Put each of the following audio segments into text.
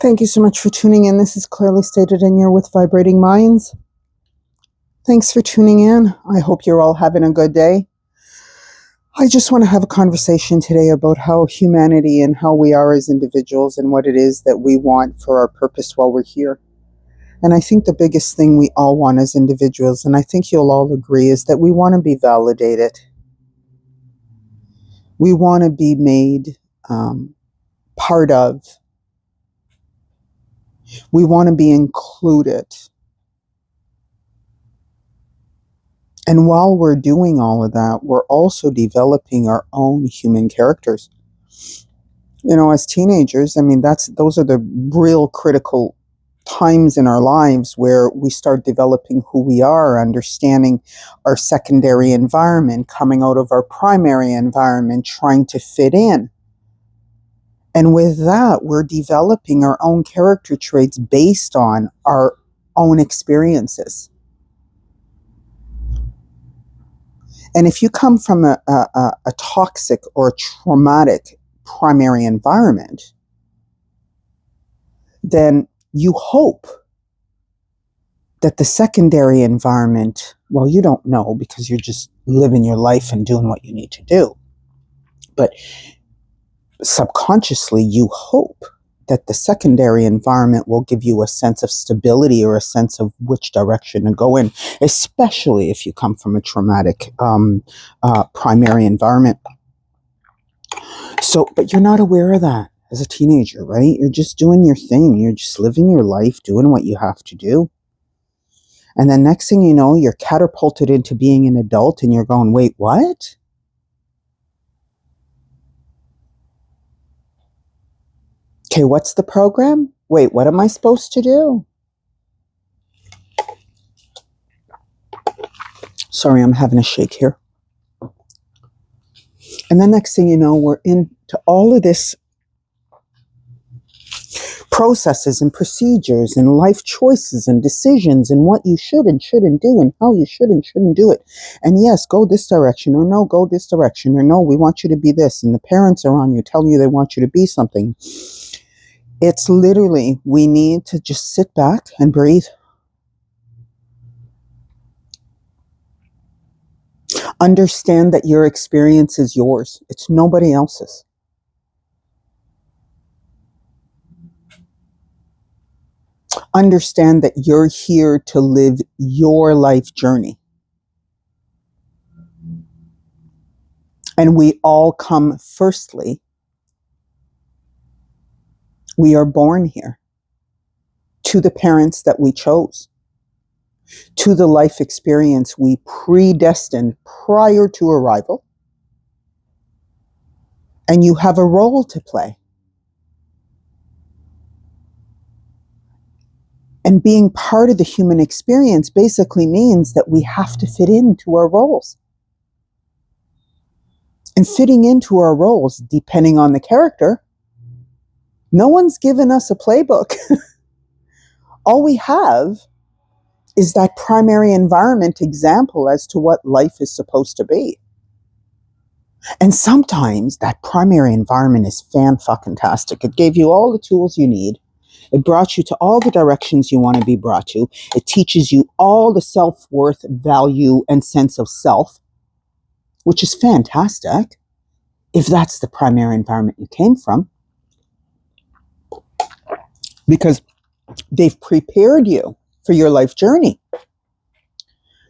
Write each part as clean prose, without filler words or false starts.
Thank you so much for tuning in. This is clearly stated, and you're with Vibrating Minds. Thanks for tuning in. I hope you're all having a good day. I just want to have a conversation today about how humanity and how we are as individuals and what it is that we want for our purpose while we're here. And I think the biggest thing we all want as individuals, and I think you'll all agree, is that we want to be validated. We want to be made part of. We want to be included. And while we're doing all of that, we're also developing our own human characters. You know, as teenagers, those are the real critical times in our lives where we start developing who we are, understanding our secondary environment, coming out of our primary environment, trying to fit in. And with that, we're developing our own character traits based on our own experiences. And if you come from a toxic or a traumatic primary environment, then you hope that the secondary environment, well, you don't know because you're just living your life and doing what you need to do. But subconsciously, you hope that the secondary environment will give you a sense of stability or a sense of which direction to go in, especially if you come from a traumatic primary environment. So, but you're not aware of that as a teenager, right? You're just doing your thing. You're just living your life, doing what you have to do. And then next thing you know, you're catapulted into being an adult and you're going, wait, what? Okay, what's the program? Wait, what am I supposed to do? Sorry, I'm having a shake here. And then next thing you know, we're into all of this processes and procedures and life choices and decisions and what you should and shouldn't do and how you should and shouldn't do it. And yes, go this direction, or no, go this direction, or no, we want you to be this. And the parents are on you telling you they want you to be something. It's literally, we need to just sit back and breathe. Understand that your experience is yours. It's nobody else's. Understand that you're here to live your life journey. And we all come firstly. We are born here to the parents that we chose, to the life experience we predestined prior to arrival. And you have a role to play. And being part of the human experience basically means that we have to fit into our roles. And fitting into our roles, depending on the character, no one's given us a playbook. All we have is that primary environment example as to what life is supposed to be. And sometimes that primary environment is fan-fucking-tastic. It gave you all the tools you need. It brought you to all the directions you want to be brought to. It teaches you all the self-worth, value, and sense of self, which is fantastic if that's the primary environment you came from. Because they've prepared you for your life journey.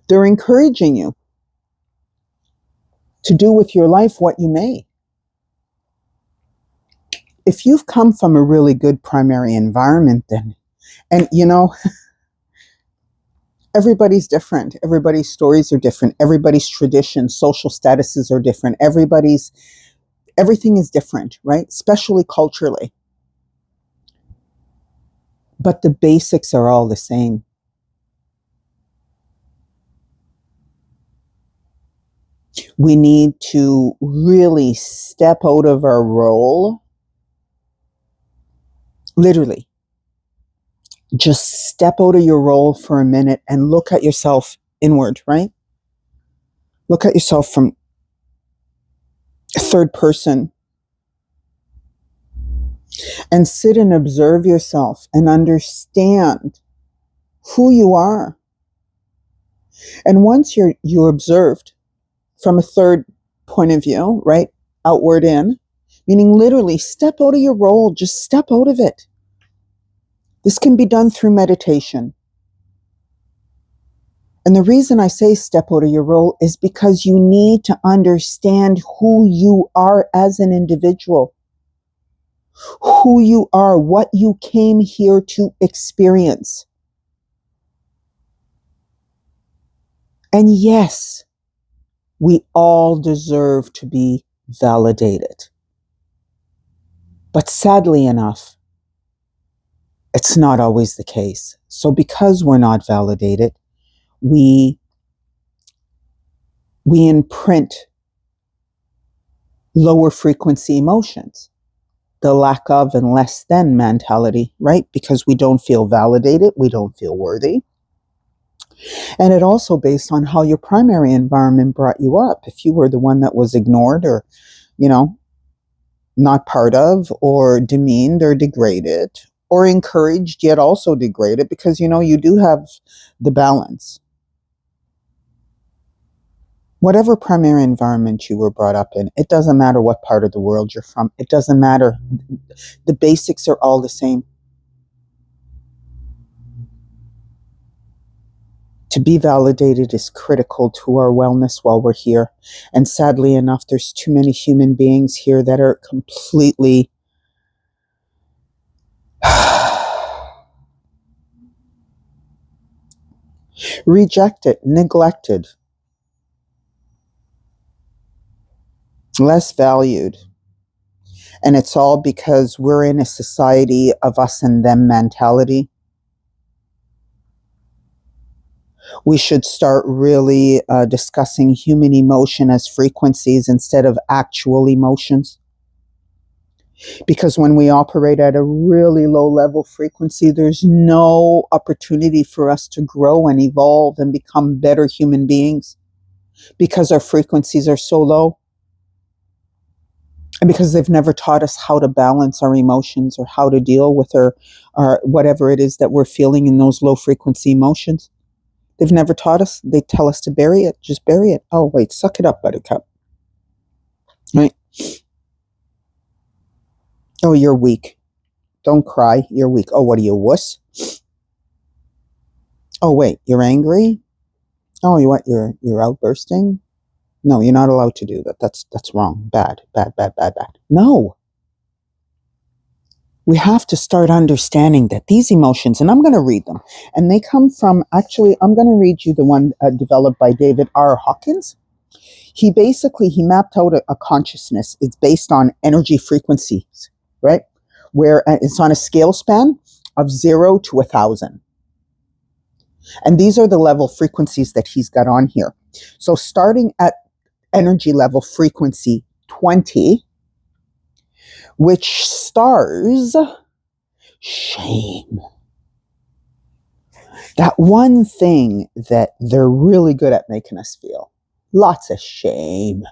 They're encouraging you to do with your life what you may. If you've come from a really good primary environment, then, and you know, everybody's different. Everybody's stories are different. Everybody's traditions, social statuses are different. Everything is different, right? Especially culturally. But the basics are all the same. We need to really step out of our role. Literally. Just step out of your role for a minute and look at yourself inward, right? Look at yourself from a third person. and sit and observe yourself and understand who you are. And once you're observed from a third point of view, right? Outward in, meaning literally step out of your role, just step out of it. This can be done through meditation. And the reason I say step out of your role is because you need to understand who you are as an individual, who you are, what you came here to experience. And yes, we all deserve to be validated. But sadly enough, it's not always the case. So because we're not validated, we imprint lower frequency emotions, the lack of and less than mentality, right? Because we don't feel validated, we don't feel worthy. And it also based on how your primary environment brought you up. If you were the one that was ignored or, not part of, or demeaned or degraded, or encouraged yet also degraded, because you do have the balance. Whatever primary environment you were brought up in, it doesn't matter what part of the world you're from. It doesn't matter. The basics are all the same. To be validated is critical to our wellness while we're here. And sadly enough, there's too many human beings here that are completely rejected, neglected, less valued. And it's all because we're in a society of us and them mentality. We should start really discussing human emotion as frequencies instead of actual emotions. Because when we operate at a really low level frequency, there's no opportunity for us to grow and evolve and become better human beings because our frequencies are so low. And because they've never taught us how to balance our emotions or how to deal with our whatever it is that we're feeling in those low frequency emotions. They've never taught us. They tell us to bury it. Just bury it. Oh, wait, suck it up, buttercup. Right? Oh, you're weak. Don't cry. You're weak. Oh, what are you, wuss? Oh, wait, you're angry? Oh, you what? You're outbursting? No, you're not allowed to do that. That's wrong. Bad. No. We have to start understanding that these emotions, and I'm going to read them, and they come from, actually, I'm going to read you the one developed by David R. Hawkins. He mapped out a consciousness. It's based on energy frequencies, right? Where it's on a scale span of 0 to 1,000. And these are the level frequencies that he's got on here. So starting at energy level frequency 20, which stars shame. That one thing that they're really good at making us feel. Lots of shame.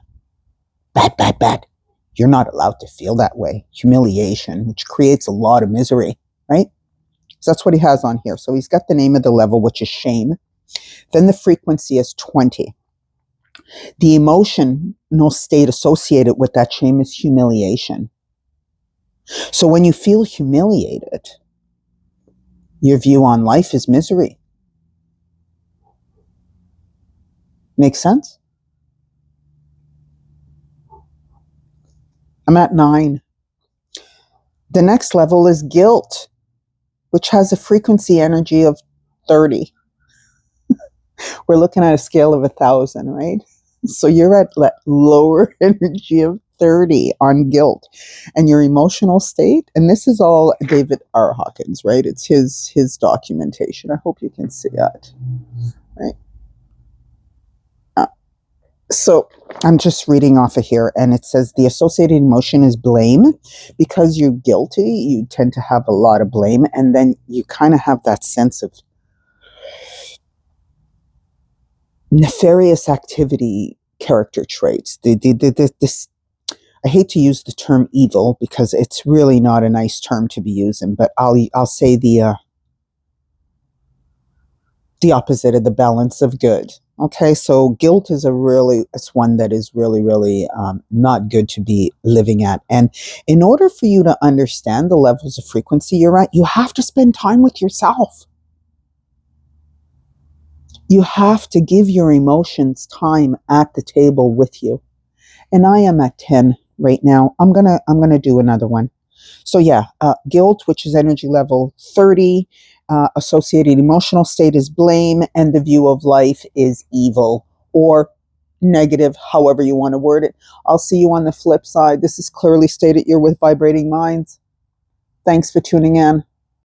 Bad. You're not allowed to feel that way. Humiliation, which creates a lot of misery, right? So that's what he has on here. So he's got the name of the level, which is shame. Then the frequency is 20. The emotional state associated with that shame is humiliation. So when you feel humiliated, your view on life is misery. Make sense? I'm at 9. The next level is guilt, which has a frequency energy of 30. We're looking at a scale of 1,000, right? So you're at lower energy of 30 on guilt. And your emotional state, and this is all David R. Hawkins, right? It's his documentation. I hope you can see that, right? So I'm just reading off of here, and it says the associated emotion is blame. Because you're guilty, you tend to have a lot of blame, and then you kind of have that sense of nefarious activity character traits. This I hate to use the term evil because it's really not a nice term to be using, but I'll say the opposite of the balance of good. Okay, so guilt is it's one that is really not good to be living at. And in order for you to understand the levels of frequency you're at, you have to spend time with yourself. You have to give your emotions time at the table with you. And I am at 10 right now. I'm gonna do another one. So yeah, guilt, which is energy level 30, associated emotional state is blame, and the view of life is evil or negative, however you want to word it. I'll see you on the flip side. This is clearly stated. You're with Vibrating Minds. Thanks for tuning in.